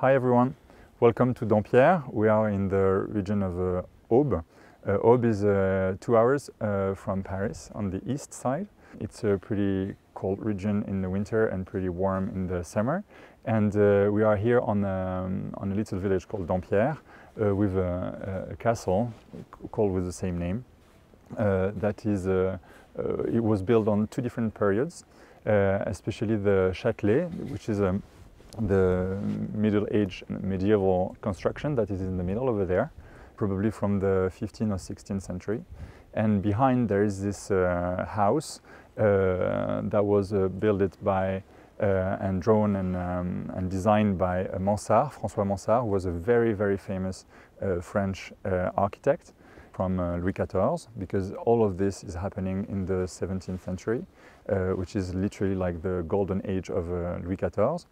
Hi everyone, welcome to Dampierre. We are in the region of Aube. Aube is 2 hours from Paris on the east side. It's a pretty cold region in the winter and pretty warm in the summer. And we are here on a little village called Dampierre with a castle called with the same name. It was built on 2 different periods, especially the Châtelet, which is the middle-age medieval construction that is in the middle over there, probably from the 15th or 16th century. And behind there is this house that was built by and drawn and designed by Mansart. François Mansart was a very, very famous French architect from Louis XIV, because all of this is happening in the 17th century, which is literally like the golden age of Louis XIV.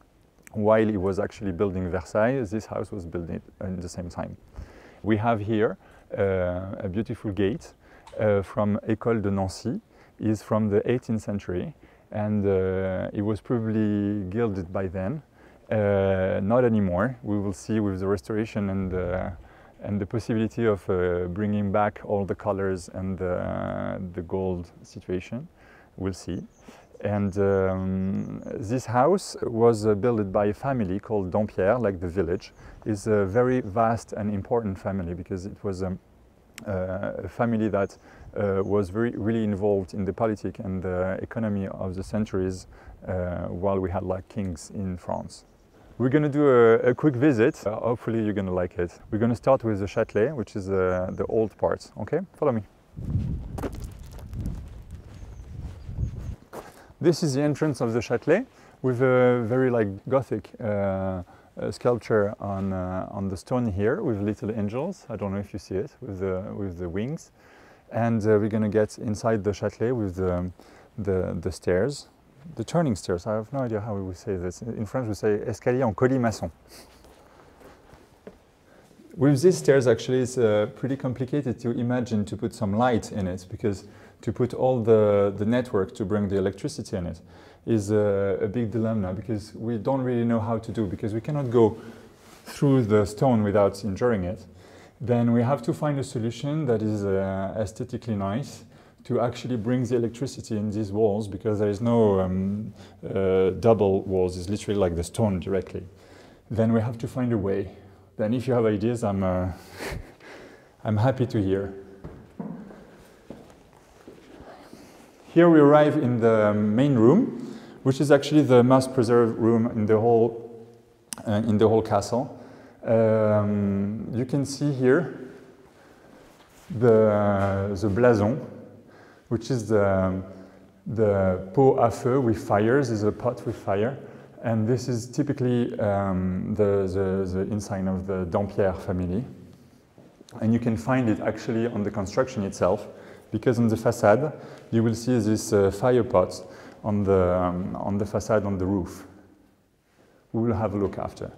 While he was actually building Versailles, this house was built at the same time. We have here a beautiful gate from École de Nancy. It's from the 18th century, and it was probably gilded by then. Not anymore. We will see with the restoration and the possibility of bringing back all the colors and the gold situation. We'll see. And this house was built by a family called Dampierre, like the village. It's a very vast and important family because it was a family that was really involved in the politics and the economy of the centuries while we had like kings in France. We're going to do a quick visit. Hopefully you're going to like it. We're going to start with the Châtelet, which is the old part. Okay, follow me. This is the entrance of the Châtelet with a very like Gothic sculpture on the stone here with little angels. I don't know if you see it with the wings. And we're going to get inside the Châtelet with the stairs, the turning stairs. I have no idea how we would say this. In French we say escalier en colimaçon. With these stairs, actually, it's pretty complicated to imagine to put some light in it, because to put all the network to bring the electricity in it is a big dilemma, because we don't really know how to do, because we cannot go through the stone without injuring it. Then we have to find a solution that is aesthetically nice to actually bring the electricity in these walls, because there is no double walls, it's literally like the stone directly. Then we have to find a way. Then if you have ideas, I'm happy to hear. Here we arrive in the main room, which is actually the most preserved room in the whole castle. You can see here the blason, which is the pot à feu with fires, is a pot with fire. And this is typically the ensign of the Dampierre family. And you can find it actually on the construction itself, because on the facade you will see this fire pot on the facade on the roof. We will have a look after.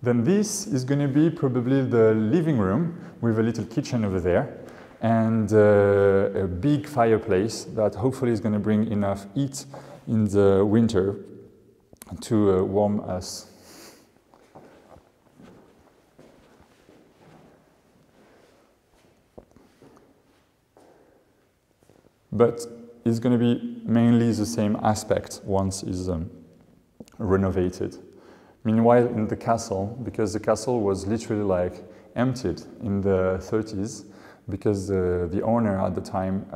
Then this is going to be probably the living room with a little kitchen over there and a big fireplace that hopefully is going to bring enough heat in the winter to warm us. But it's going to be mainly the same aspect once it's renovated. Meanwhile, in the castle, because the castle was literally like emptied in the 30s, because the owner at the time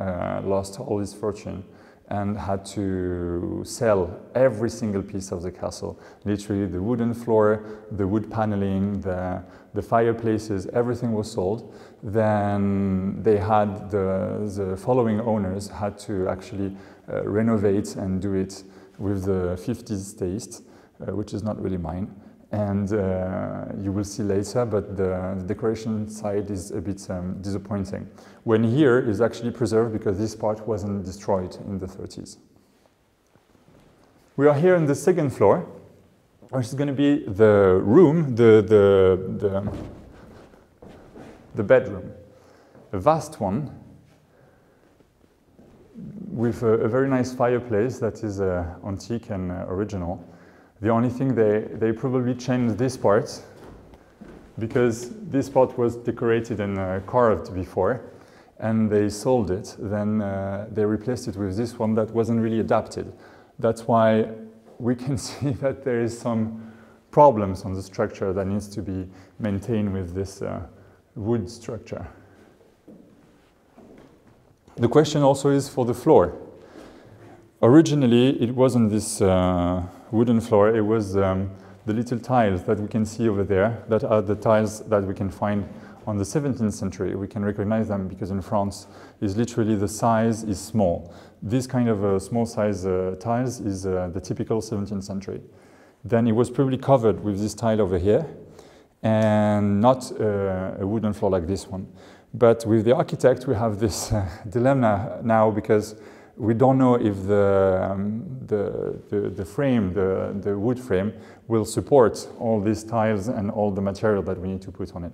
lost all his fortune and had to sell every single piece of the castle. Literally the wooden floor, the wood paneling, the fireplaces, everything was sold. Then they had, the following owners had to actually renovate and do it with the 50s taste, which is not really mine. And you will see later, but the decoration side is a bit disappointing. When here is actually preserved because this part wasn't destroyed in the 30s. We are here on the second floor, which is going to be the room, the bedroom. A vast one with a very nice fireplace that is antique and original. The only thing they probably changed this part because this part was decorated and carved before, and they sold it. Then they replaced it with this one that wasn't really adapted. That's why we can see that there is some problems on the structure that needs to be maintained with this wood structure. The question also is for the floor. Originally, it wasn't this wooden floor, it was the little tiles that we can see over there, that are the tiles that we can find on the 17th century. We can recognize them because in France, is literally the size is small. This kind of small size tiles is the typical 17th century. Then it was probably covered with this tile over here, and not a wooden floor like this one. But with the architect, we have this dilemma now because we don't know if the frame, the wood frame, will support all these tiles and all the material that we need to put on it.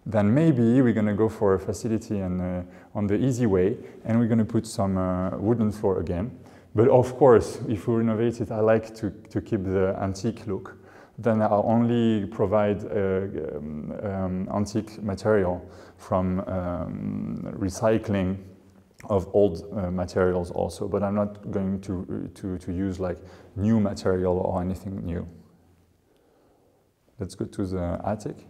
Then maybe we're going to go for a facility and on the easy way, and we're going to put some wooden floor again. But of course, if we renovate it, I like to keep the antique look. Then I'll only provide antique material from recycling of old materials also, but I'm not going to use like new material or anything new. Let's go to the attic.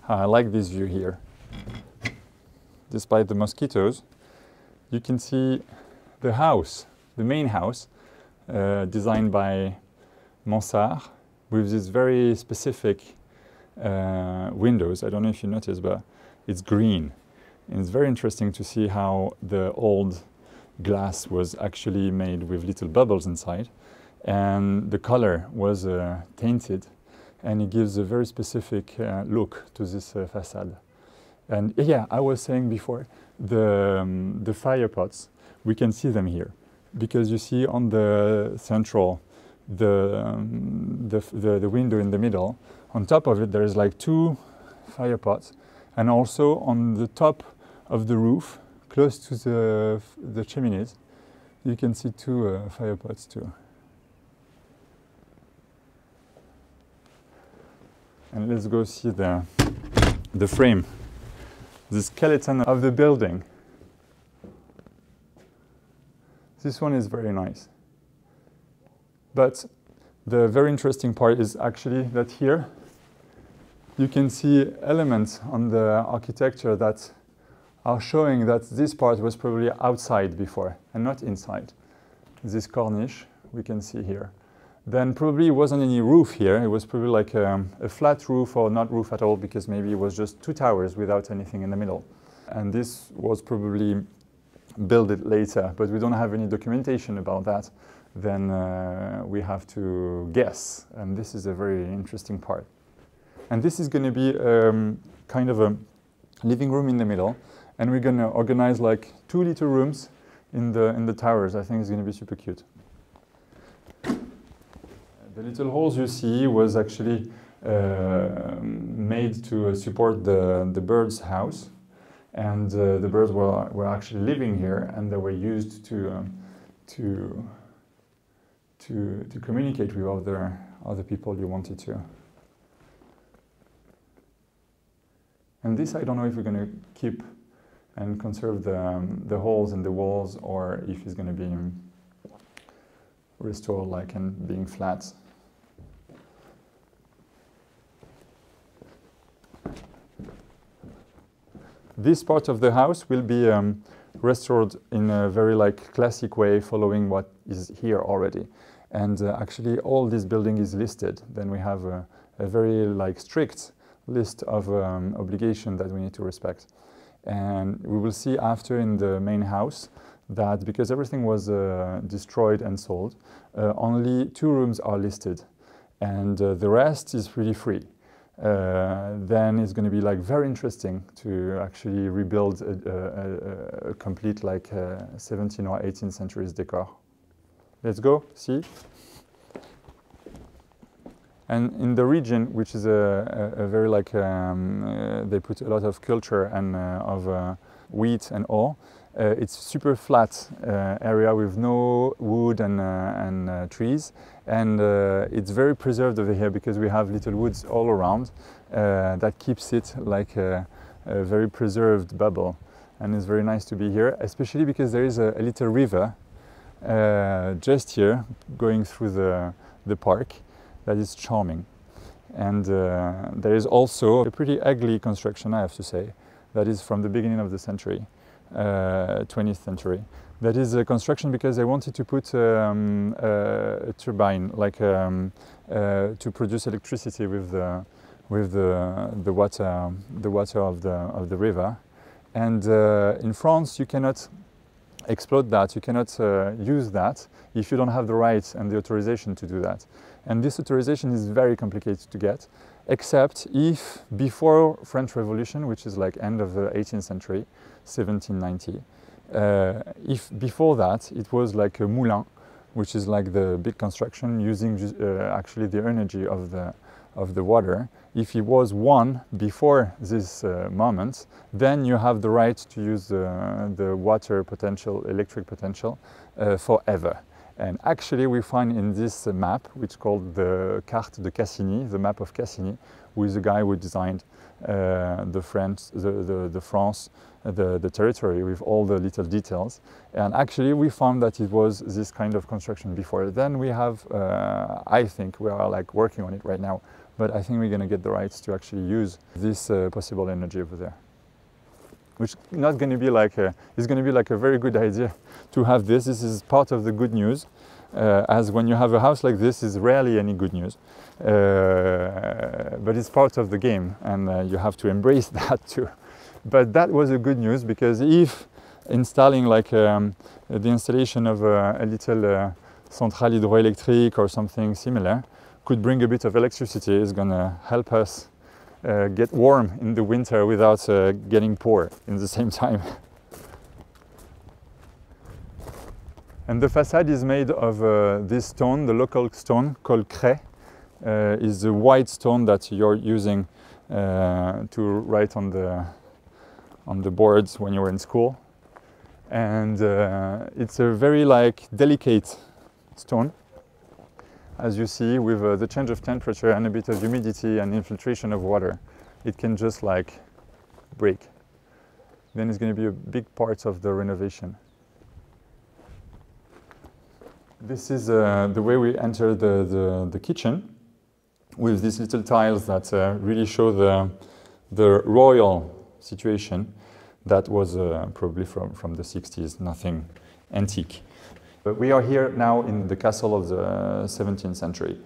I like this view here. Despite the mosquitoes, you can see the house, the main house, designed by Mansart, with these very specific windows. I don't know if you noticed, but it's green. And it's very interesting to see how the old glass was actually made with little bubbles inside. And the color was tainted, and it gives a very specific look to this facade. And yeah, I was saying before, the fire pots, we can see them here. Because you see on the central, the window in the middle, on top of it there is like 2 fire pots, and also on the top of the roof, close to the chimneys, you can see 2 fire pots too. And let's go see the frame, the skeleton of the building. This one is very nice. But the very interesting part is actually that here you can see elements on the architecture that are showing that this part was probably outside before and not inside. This corniche we can see here. Then probably wasn't any roof here. It was probably like a flat roof or not roof at all, because maybe it was just 2 towers without anything in the middle. And this was probably built it later, but we don't have any documentation about that. Then we have to guess, and this is a very interesting part. And this is going to be kind of a living room in the middle, and we're going to organize like 2 little rooms in the towers. I think it's going to be super cute. The little holes you see was actually made to support the bird's house, and the birds were actually living here, and they were used to communicate with other people you wanted to. And this I don't know if we're going to keep and conserve the holes in the walls, or if it's going to be restored like and being flat. This part of the house will be restored in a very like classic way, following what is here already. And actually all this building is listed. Then we have a very like strict list of obligations that we need to respect. And we will see after in the main house that because everything was destroyed and sold, only 2 rooms are listed, and the rest is really free. Then it's going to be like very interesting to actually rebuild a complete like 17th or 18th centuries decor. Let's go see. And in the region, which is a very like they put a lot of culture and of wheat and all, It's super flat area with no wood and trees, and it's very preserved over here because we have little woods all around that keeps it like a very preserved bubble, and it's very nice to be here, especially because there is a little river just here going through the park that is charming. And there is also a pretty ugly construction, I have to say, that is from the beginning of the century, 20th century. That is a construction because they wanted to put a turbine, like to produce electricity with the water of the river. And in France, you cannot exploit that, you cannot use that if you don't have the rights and the authorization to do that. And this authorization is very complicated to get, except if before French Revolution, which is like end of the 18th century, 1790, if before that it was like a moulin, which is like the big construction using actually the energy of the water. If it was one before this moment, then you have the right to use the water potential, electric potential, forever. And actually we find in this map, which is called the Carte de Cassini, the map of Cassini, who is the guy who designed the territory with all the little details. And actually we found that it was this kind of construction before. Then we have, I think we are like working on it right now, but I think we're going to get the rights to actually use this possible energy over there. Which is not going to be like it's going to be like a very good idea to have this. This is part of the good news, as when you have a house like this, is rarely any good news, but it's part of the game, and you have to embrace that too. But that was a good news, because if installing like the installation of a little centrale hydroelectrique or something similar could bring a bit of electricity, is going to help us get warm in the winter without getting poor in the same time. And the facade is made of this stone, the local stone called craie, is the white stone that you're using to write on the boards when you were in school. And it's a very like delicate stone, as you see, with the change of temperature and a bit of humidity and infiltration of water, it can just like break. Then it's going to be a big part of the renovation. This is the way we enter the kitchen, with these little tiles that really show the royal situation that was probably from the 60s, nothing antique. But we are here now in the castle of the 17th century.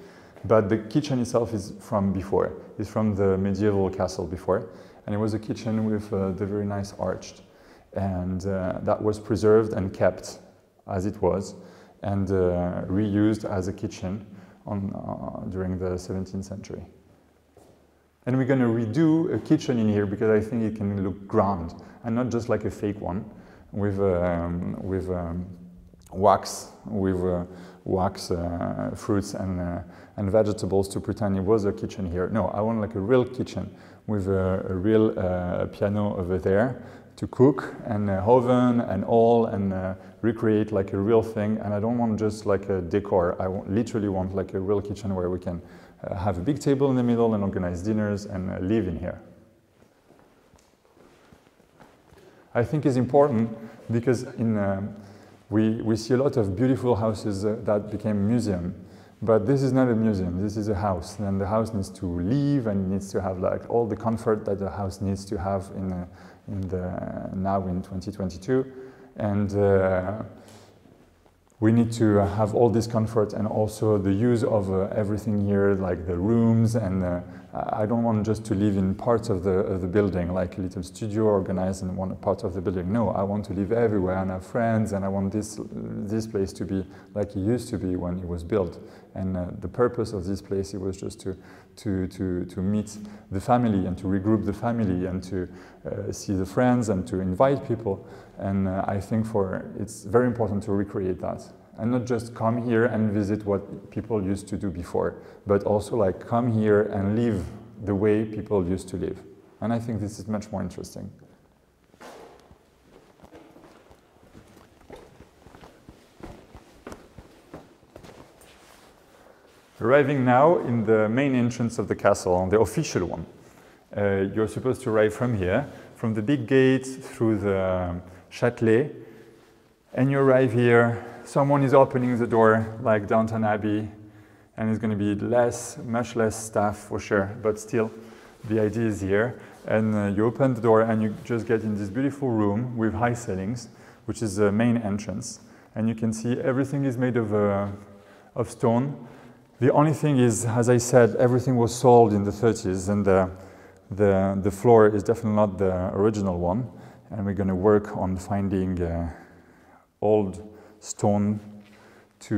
But the kitchen itself is from before. It's from the medieval castle before. And it was a kitchen with the very nice arched. And that was preserved and kept as it was, and reused as a kitchen during the 17th century. And we're going to redo a kitchen in here because I think it can look grand, and not just like a fake one with wax fruits and vegetables to pretend it was a kitchen here. No, I want like a real kitchen with a real piano over there to cook, and oven and all, and recreate like a real thing. And I don't want just like a decor. I literally want like a real kitchen where we can have a big table in the middle and organize dinners and live in here. I think it's important because we see a lot of beautiful houses that became museum, but this is not a museum, this is a house, and the house needs to live and needs to have like all the comfort that the house needs to have now in 2022, and we need to have all this comfort and also the use of everything here, like the rooms, and I don't want just to live in parts of the building, like a little studio organized in one part of the building. No, I want to live everywhere and have friends, and I want this place to be like it used to be when it was built. And the purpose of this place, it was just to meet the family and to regroup the family and to see the friends and to invite people. And I think it's very important to recreate that. And not just come here and visit what people used to do before, but also like come here and live the way people used to live. And I think this is much more interesting. Arriving now in the main entrance of the castle, the official one. You're supposed to arrive from here, from the big gate through the Châtelet, and you arrive here. Someone is opening the door like Downton Abbey, and it's going to be much less staff for sure, but still the idea is here. And you open the door and you just get in this beautiful room with high ceilings, which is the main entrance. And you can see everything is made of stone. The only thing is, as I said, everything was sold in the 30s, and the floor is definitely not the original one. And we're going to work on finding old stone to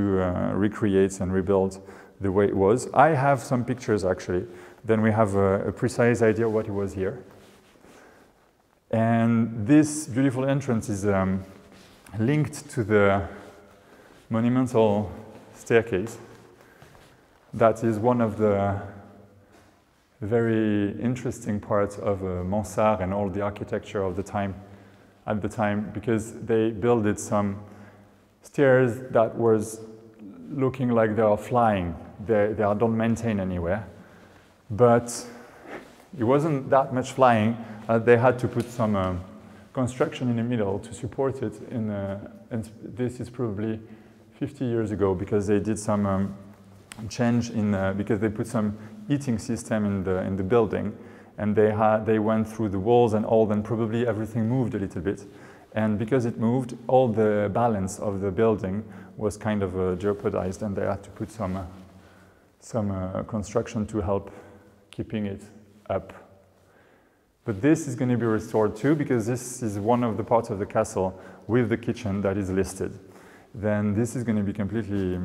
recreate and rebuild the way it was. I have some pictures actually. Then we have a precise idea of what it was here. And this beautiful entrance is linked to the monumental staircase. That is one of the very interesting parts of Mansart and all the architecture of the time, at the time, because they built some stairs that was looking like they are flying. They don't maintain anywhere. But it wasn't that much flying. They had to put some construction in the middle to support it. And this is probably 50 years ago, because they did some change because they put some heating system in the building, and they went through the walls and all. Then probably everything moved a little bit, and because it moved, all the balance of the building was kind of jeopardized, and they had to put some construction to help keeping it up. But this is going to be restored too, because this is one of the parts of the castle with the kitchen that is listed. Then this is going to be completely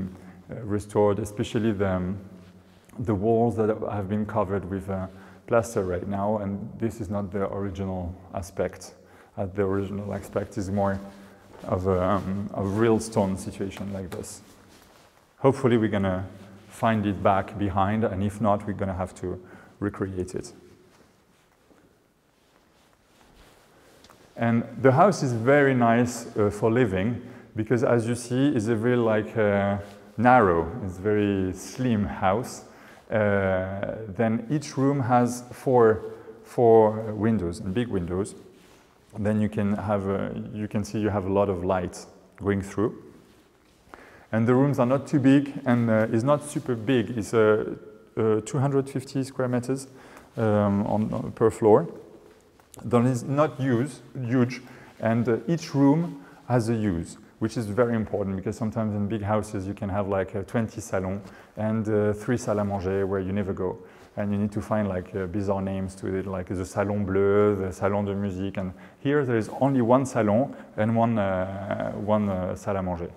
restored, especially the walls that have been covered with plaster right now, and this is not the original aspect. The original aspect is more of a real stone situation like this. Hopefully we're going to find it back behind, and if not, we're going to have to recreate it. And the house is very nice for living, because as you see, it's a very narrow, it's a very slim house. Then each room has four windows, and big windows. Then you can see you have a lot of light going through. And the rooms are not too big, and it's not super big. It's 250 square meters per floor. That is not huge, and each room has a use, which is very important, because sometimes in big houses you can have like 20 salons and 3 salles à manger where you never go, and you need to find like bizarre names to it, like the salon bleu, the salon de musique, and here there is only one salon and one salle à manger.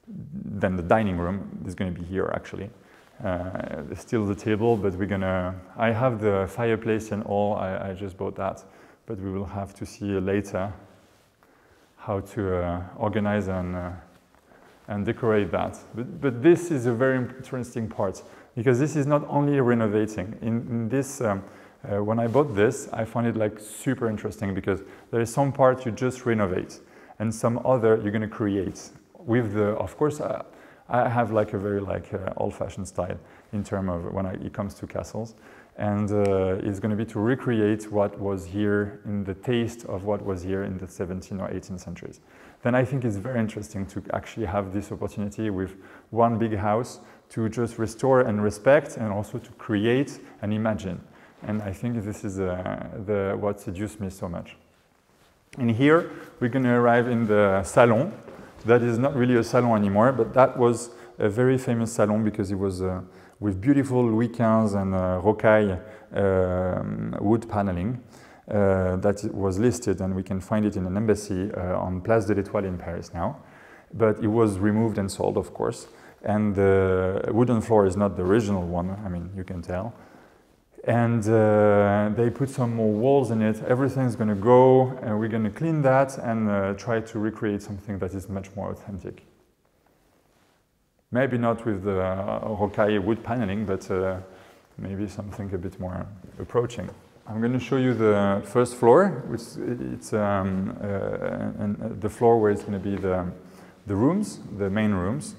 Then the dining room is going to be here actually. Still the table, but I have the fireplace and all, I just bought that, but we will have to see later how to organize and decorate that. But this is a very interesting part, because this is not only renovating. In this, when I bought this, I found it like super interesting, because there is some part you just renovate, and some other you're going to create. With of course, I have like a very old-fashioned style in terms of when it comes to castles, and it's going to be to recreate what was here, in the taste of what was here in the 17th or 18th centuries. Then I think it's very interesting to actually have this opportunity with one big house to just restore and respect, and also to create and imagine. And I think this is what seduced me so much. And here we're going to arrive in the salon. That is not really a salon anymore, but that was a very famous salon, because it was with beautiful Louis XV and rocaille wood paneling that was listed, and we can find it in an embassy on Place de l'Étoile in Paris now. But it was removed and sold, of course. And the wooden floor is not the original one, I mean, you can tell. And they put some more walls in it. Everything's going to go, and we're going to clean that and try to recreate something that is much more authentic. Maybe not with the rocaille wood paneling, but maybe something a bit more approaching. I'm going to show you the first floor, which it's the floor where it's going to be the rooms, the main rooms,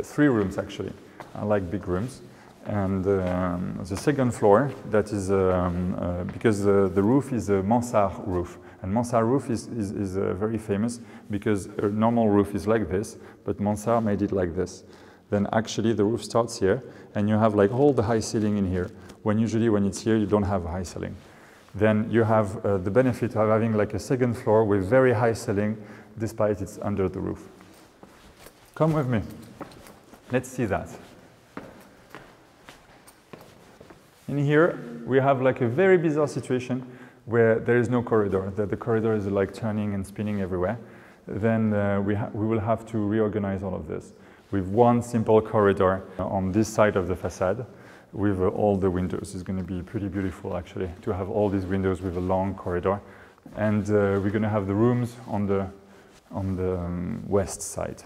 3 rooms actually. I like big rooms. And the second floor, that is because the roof is a mansard roof. And mansard roof is very famous because a normal roof is like this, but mansard made it like this. Then actually the roof starts here, and you have like all the high ceiling in here. When usually when it's here, you don't have a high ceiling. Then you have the benefit of having like a second floor with very high ceiling, despite it's under the roof. Come with me. Let's see that. In here, we have like a very bizarre situation where there is no corridor, that the corridor is like turning and spinning everywhere. Then we will have to reorganize all of this with one simple corridor on this side of the facade with all the windows. It's going to be pretty beautiful actually to have all these windows with a long corridor. And we're going to have the rooms on the west side.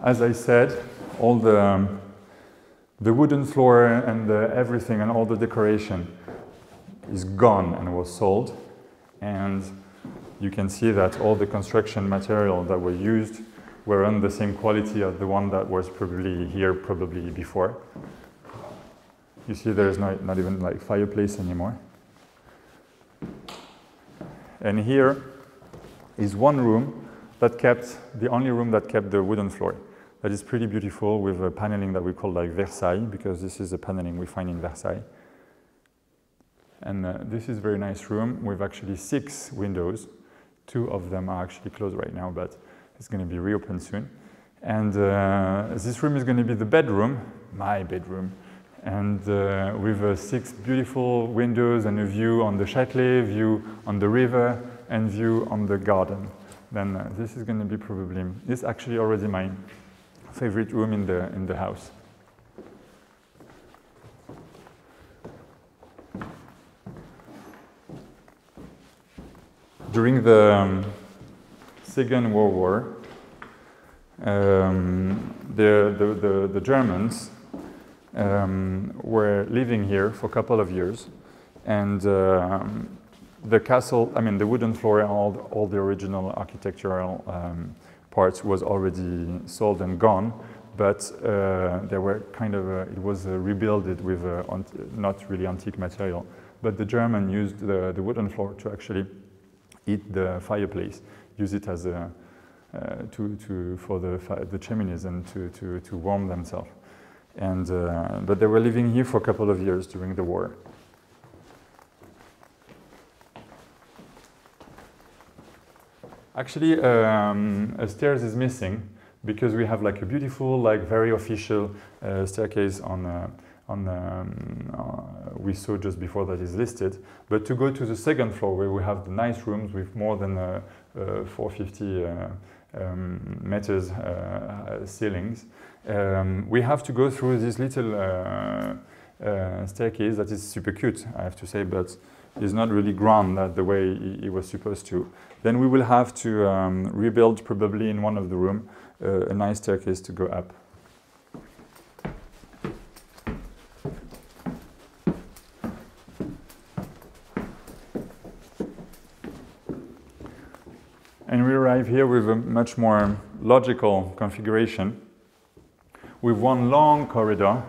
As I said, all the wooden floor and everything and all the decoration is gone and was sold. And you can see that all the construction material that were used were on the same quality as the one that was probably here before. You see there's not even like fireplace anymore. And here is one room that kept, the only room that kept the wooden floor. That is pretty beautiful with a paneling that we call like Versailles, because this is a paneling we find in Versailles. And this is a very nice room with actually 6 windows. 2 of them are actually closed right now, but it's going to be reopened soon. And this room is going to be the bedroom, my bedroom, and with 6 beautiful windows and a view on the Châtelet, view on the river, and view on the garden. Then this is going to be probably, this is actually already my favorite room in the house. During the Second World War, the Germans were living here for a couple of years, and the castle, I mean the wooden floor and all the original architectural parts was already sold and gone, but they were kind of, it was rebuilt with not really antique material, but the German used the wooden floor to actually heat the fireplace, use it as a, for the chimneys and to warm themselves. And, but they were living here for a couple of years during the war. Actually, a stairs is missing because we have like a beautiful, like very official staircase we saw just before that is listed. But to go to the second floor where we have the nice rooms with more than 450 meters ceilings, we have to go through this little staircase that is super cute, I have to say, but is not really grand the way it was supposed to. Then we will have to rebuild probably in one of the rooms a nice staircase to go up. And we arrive here with a much more logical configuration with one long corridor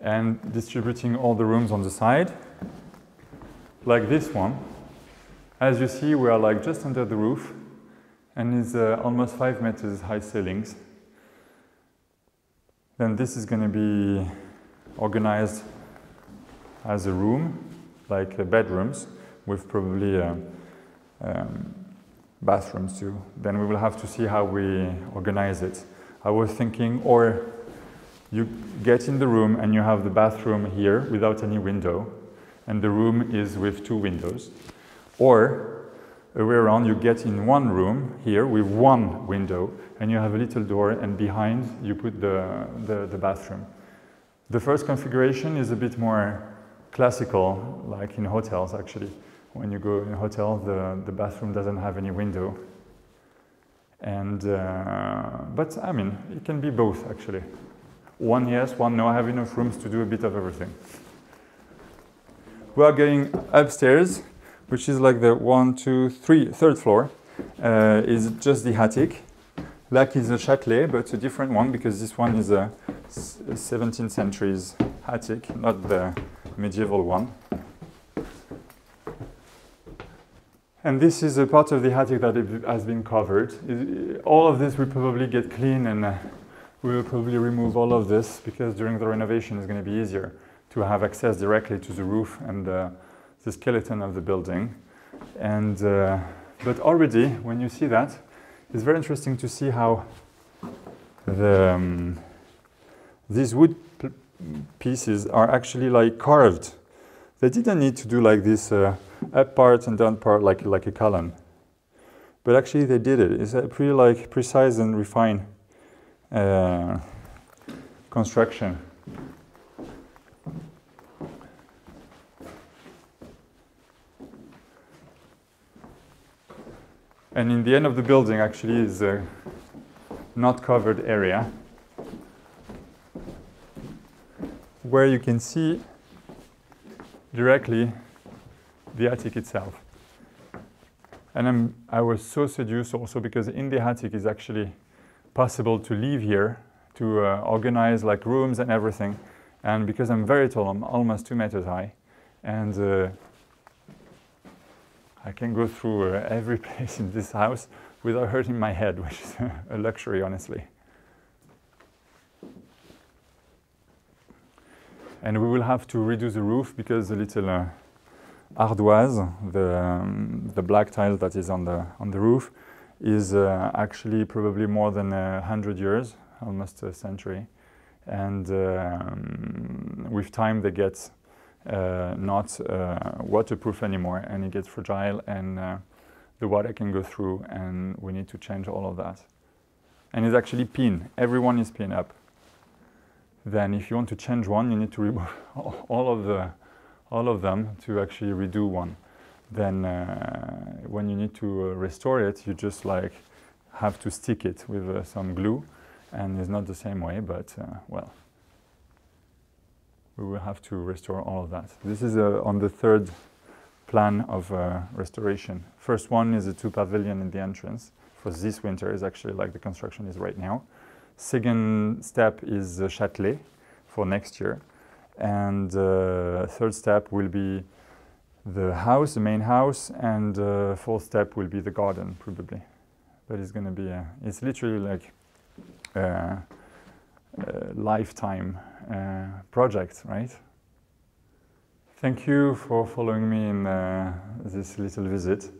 and distributing all the rooms on the side, like this one. As you see, we are like just under the roof and it's almost 5 meters high ceilings. Then this is going to be organized as a room, like bedrooms, with probably bathrooms too. Then we will have to see how we organize it. I was thinking, or you get in the room and you have the bathroom here without any window, and the room is with 2 windows. Or a way around, you get in one room here with 1 window, and you have a little door, and behind you put the bathroom. The first configuration is a bit more classical, like in hotels actually. When you go in a hotel, the bathroom doesn't have any window. And, but I mean, it can be both actually. One yes, one no. I have enough rooms to do a bit of everything. We are going upstairs, which is like the 1, 2, 3, third floor. Is just the attic. Like is a Châtelet, but a different one because this one is a 17th century's attic, not the medieval one. And this is a part of the attic that has been covered. All of this will probably get clean, and we will probably remove all of this because during the renovation it's going to be easier to have access directly to the roof and the skeleton of the building. And but already, when you see that, it's very interesting to see how these wood pieces are actually like carved. They didn't need to do like this up part and down part like a column, but actually they did it. It's a pretty like precise and refined construction. And in the end of the building actually is a not covered area where you can see directly the attic itself. And I was so seduced also because in the attic is actually possible to live here, to organize like rooms and everything. And because I'm very tall, I'm almost 2 meters high, and I can go through every place in this house without hurting my head, which is a luxury, honestly. And we will have to redo the roof because the little ardoise, the black tile that is on the roof, is actually probably more than 100 years, almost a century. And with time they get not waterproof anymore, and it gets fragile, and the water can go through, and we need to change all of that. And it's actually pin. Everyone is pin up. Then if you want to change one, you need to remove all of them to actually redo one. Then when you need to restore it, you just like have to stick it with some glue, and it's not the same way, but well, we will have to restore all of that. This is on the third plan of restoration. First one is a 2 pavilion in the entrance. For this winter is actually like the construction is right now. Second step is the Châtelet for next year. And third step will be the house, the main house, and fourth step will be the garden, probably. But it's going to be, it's literally like a lifetime project, right? Thank you for following me in this little visit.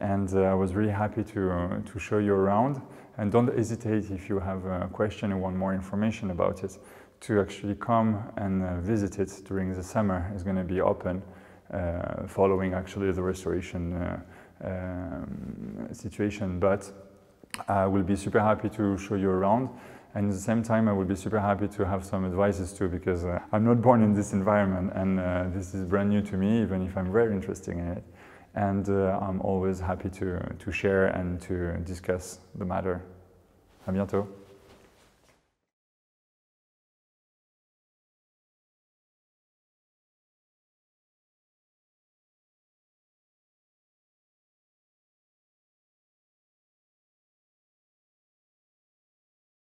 And I was really happy to show you around. And don't hesitate if you have a question or want more information about it, to actually come and visit it during the summer. It's going to be open following actually the restoration situation. But I will be super happy to show you around. And at the same time, I will be super happy to have some advices too, because I'm not born in this environment, and this is brand new to me, even if I'm very interested in it. And I'm always happy to share and to discuss the matter. À bientôt.